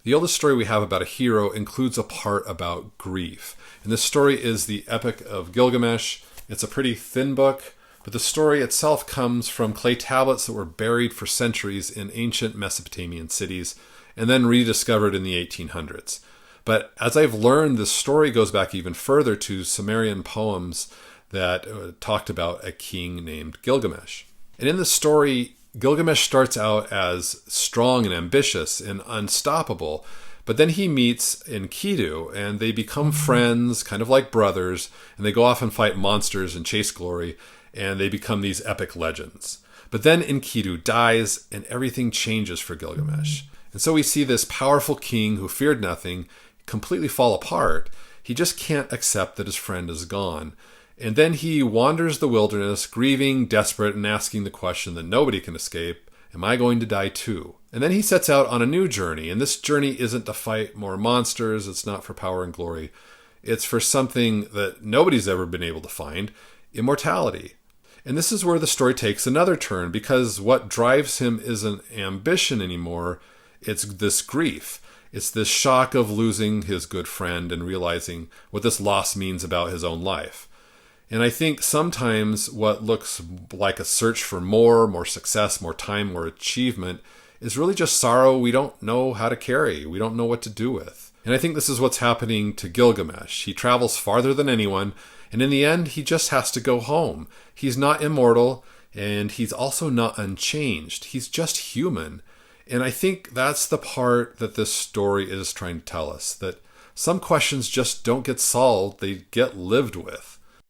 The oldest story we have about a hero includes a part about grief. And this story is the Epic of Gilgamesh. It's a pretty thin book, but the story itself comes from clay tablets that were buried for centuries in ancient Mesopotamian cities and then rediscovered in the 1800s. But as I've learned, this story goes back even further to Sumerian poems that talked about a king named Gilgamesh. And in the story, Gilgamesh starts out as strong and ambitious and unstoppable, but then he meets Enkidu and they become friends, kind of like brothers, and they go off and fight monsters and chase glory, and they become these epic legends. But then Enkidu dies and everything changes for Gilgamesh. And so we see this powerful king who feared nothing completely fall apart. He just can't accept that his friend is gone. And then he wanders the wilderness, grieving, desperate, and asking the question that nobody can escape, am I going to die too? And then he sets out on a new journey, and this journey isn't to fight more monsters, it's not for power and glory. It's for something that nobody's ever been able to find, immortality. And this is where the story takes another turn, because what drives him isn't ambition anymore, it's this grief. It's this shock of losing his good friend and realizing what this loss means about his own life. And I think sometimes what looks like a search for more success, more time, more achievement is really just sorrow we don't know how to carry. We don't know what to do with. And I think this is what's happening to Gilgamesh. He travels farther than anyone, and in the end, he just has to go home. He's not immortal, and he's also not unchanged. He's just human. And I think that's the part that this story is trying to tell us, that some questions just don't get solved, they get lived with.